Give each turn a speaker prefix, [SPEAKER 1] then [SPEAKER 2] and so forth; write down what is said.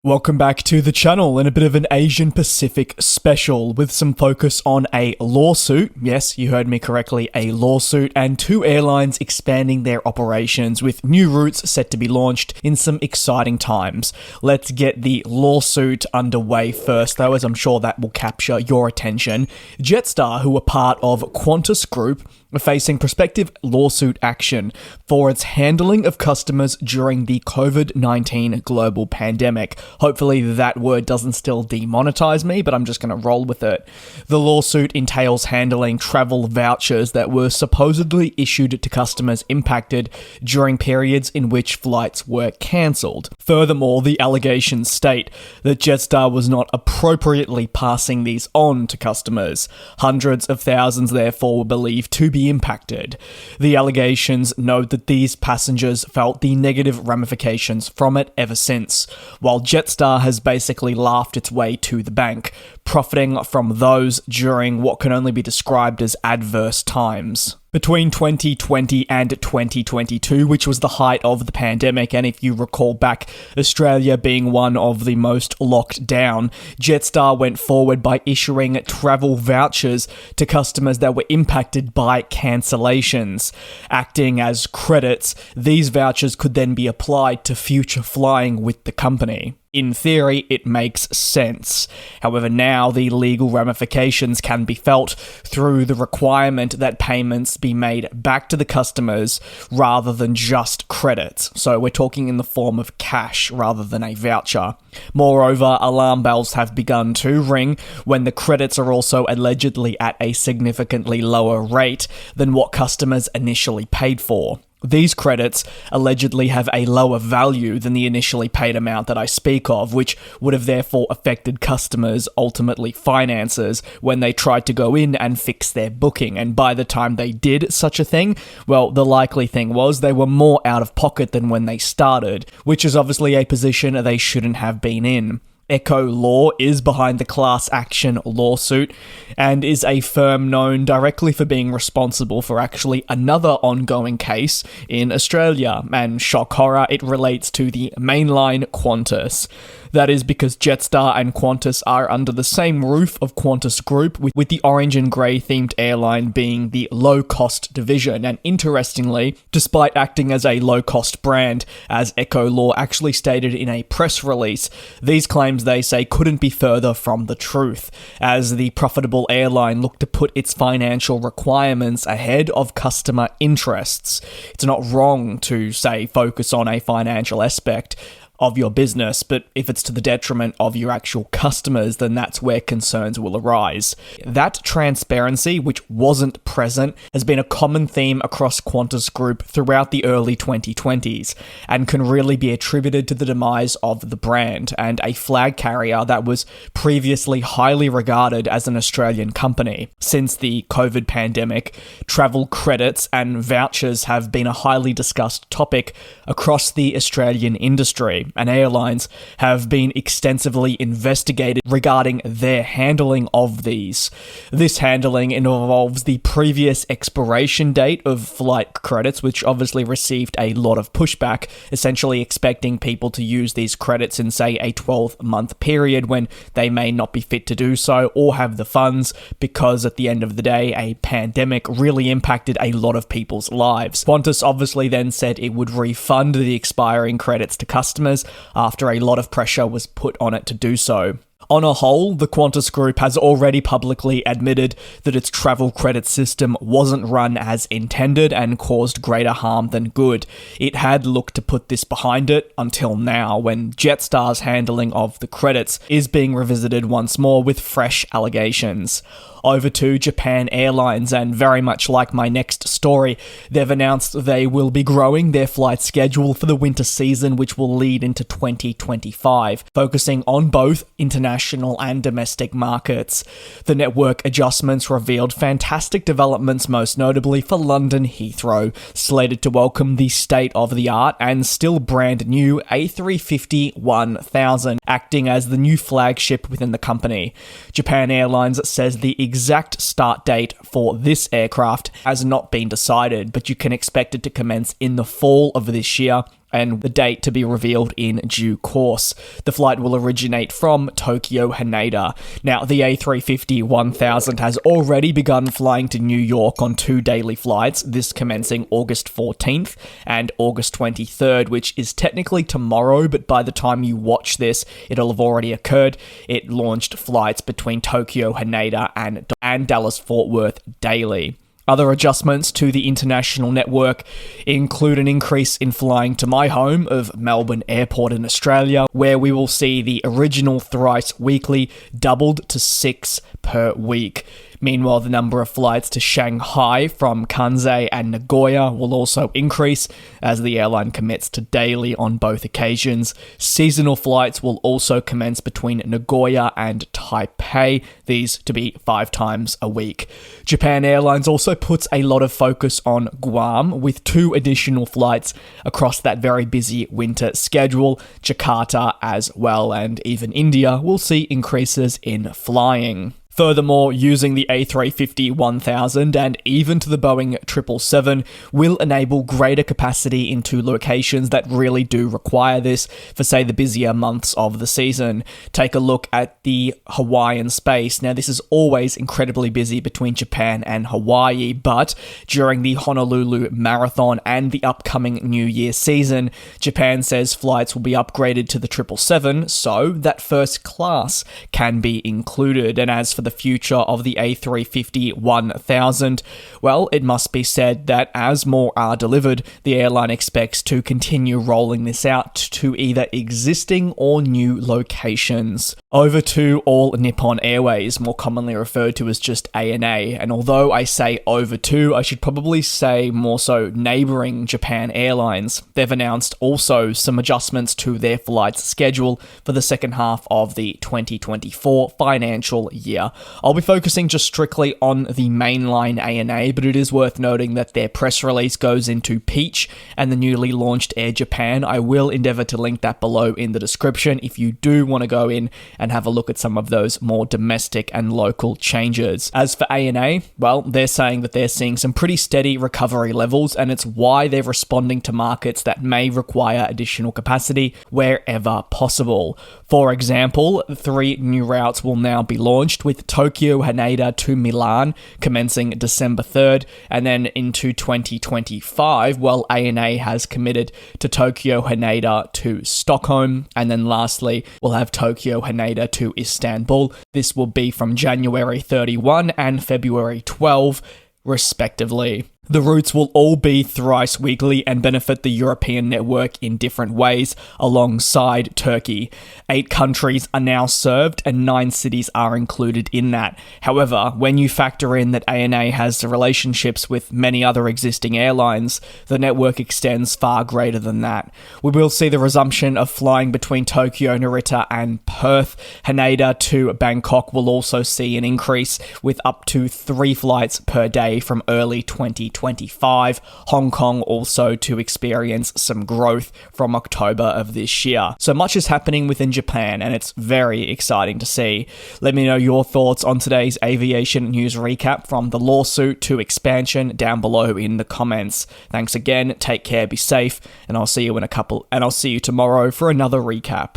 [SPEAKER 1] Welcome back to the channel and a bit of an Asian Pacific special with some focus on a lawsuit. Yes, you heard me correctly, a lawsuit, and two airlines expanding their operations with new routes set to be launched in some exciting times. Let's get the lawsuit underway first though, as I'm sure that will capture your attention. Jetstar, who are part of Qantas Group, are facing prospective lawsuit action for its handling of customers during the COVID-19 global pandemic. Hopefully that word doesn't still demonetize me, but I'm just going to roll with it. The lawsuit entails handling travel vouchers that were supposedly issued to customers impacted during periods in which flights were cancelled. Furthermore, the allegations state that Jetstar was not appropriately passing these on to customers. Hundreds of thousands, therefore, were believed to be impacted. The allegations note that these passengers felt the negative ramifications from it ever since, while Jetstar has basically laughed its way to the bank, profiting from those during what can only be described as adverse times. Between 2020 and 2022, which was the height of the pandemic, and if you recall back, Australia being one of the most locked down, Jetstar went forward by issuing travel vouchers to customers that were impacted by cancellations. Acting as credits, these vouchers could then be applied to future flying with the company. In theory, it makes sense. However, now the legal ramifications can be felt through the requirement that payments be made back to the customers rather than just credits. So we're talking in the form of cash rather than a voucher. Moreover, alarm bells have begun to ring when the credits are also allegedly at a significantly lower rate than what customers initially paid for. These credits allegedly have a lower value than the initially paid amount that I speak of, which would have therefore affected customers' ultimately finances when they tried to go in and fix their booking. And by the time they did such a thing, well, the likely thing was they were more out of pocket than when they started, which is obviously a position they shouldn't have been in. Echo Law is behind the class action lawsuit and is a firm known directly for being responsible for actually another ongoing case in Australia, and shock horror, it relates to the mainline Qantas. That is because Jetstar and Qantas are under the same roof of Qantas Group, with the orange and grey themed airline being the low-cost division. And interestingly, despite acting as a low-cost brand, as Echo Law actually stated in a press release, these claims, they say, couldn't be further from the truth, as the profitable airline looked to put its financial requirements ahead of customer interests. It's not wrong to, say, focus on a financial aspect of your business, but if it's to the detriment of your actual customers, then that's where concerns will arise. That transparency, which wasn't present, has been a common theme across Qantas Group throughout the early 2020s, and can really be attributed to the demise of the brand and a flag carrier that was previously highly regarded as an Australian company. Since the COVID pandemic, travel credits and vouchers have been a highly discussed topic across the Australian industry, and airlines have been extensively investigated regarding their handling of these. This handling involves the previous expiration date of flight credits, which obviously received a lot of pushback, essentially expecting people to use these credits in, say, a 12-month period when they may not be fit to do so or have the funds, because at the end of the day, a pandemic really impacted a lot of people's lives. Qantas obviously then said it would refund the expiring credits to customers after a lot of pressure was put on it to do so. On a whole, the Qantas Group has already publicly admitted that its travel credit system wasn't run as intended and caused greater harm than good. It had looked to put this behind it until now, when Jetstar's handling of the credits is being revisited once more with fresh allegations. Over to Japan Airlines, and very much like my next story, they've announced they will be growing their flight schedule for the winter season, which will lead into 2025, focusing on both international and domestic markets. The network adjustments revealed fantastic developments, most notably for London Heathrow, slated to welcome the state-of-the-art and still brand new A350-1000, acting as the new flagship within the company. Japan Airlines says the exact start date for this aircraft has not been decided, but you can expect it to commence in the fall of this year and the date to be revealed in due course. The flight will originate from Tokyo Haneda. Now, the A350-1000 has already begun flying to New York on 2 daily flights, this commencing August 14th and August 23rd, which is technically tomorrow, but by the time you watch this, it'll have already occurred. It launched flights between Tokyo Haneda and Dallas-Fort Worth daily. Other adjustments to the international network include an increase in flying to my home of Melbourne Airport in Australia, where we will see the original thrice weekly doubled to 6 per week. Meanwhile, the number of flights to Shanghai from Kansai and Nagoya will also increase as the airline commits to daily on both occasions. Seasonal flights will also commence between Nagoya and Taipei, these to be 5 times a week. Japan Airlines also puts a lot of focus on Guam with 2 additional flights across that very busy winter schedule. Jakarta as well, and even India will see increases in flying. Furthermore, using the A350-1000 and even to the Boeing 777 will enable greater capacity into locations that really do require this for, say, the busier months of the season. Take a look at the Hawaiian space. Now, this is always incredibly busy between Japan and Hawaii, but during the Honolulu Marathon and the upcoming New Year season, Japan says flights will be upgraded to the 777 so that first class can be included. And as for the future of the A350-1000, well, it must be said that as more are delivered, the airline expects to continue rolling this out to either existing or new locations. Over to all Nippon Airways, more commonly referred to as just ANA, and although I say over to, I should probably say more so neighbouring Japan Airlines. They've announced also some adjustments to their flights schedule for the second half of the 2024 financial year. I'll be focusing just strictly on the mainline ANA, but it is worth noting that their press release goes into Peach and the newly launched Air Japan. I will endeavour to link that below in the description if you do want to go in and have a look at some of those more domestic and local changes. As for ANA, well, they're saying that they're seeing some pretty steady recovery levels, and it's why they're responding to markets that may require additional capacity wherever possible. For example, 3 new routes will now be launched, with Tokyo Haneda to Milan commencing December 3rd, and then into 2025, well, ANA has committed to Tokyo Haneda to Stockholm, and then lastly, we'll have Tokyo Haneda to Istanbul. This will be from January 31 and February 12, respectively. The routes will all be thrice weekly and benefit the European network in different ways alongside Turkey. 8 countries are now served and 9 cities are included in that. However, when you factor in that ANA has the relationships with many other existing airlines, the network extends far greater than that. We will see the resumption of flying between Tokyo, Narita and Perth. Haneda to Bangkok will also see an increase with up to 3 flights per day from early 2025. Hong Kong also to experience some growth from October of this year. So much is happening within Japan, and it's very exciting to see. Let me know your thoughts on today's aviation news recap, from the lawsuit to expansion, down below in the comments. Thanks again, take care, be safe, and I'll see you tomorrow for another recap.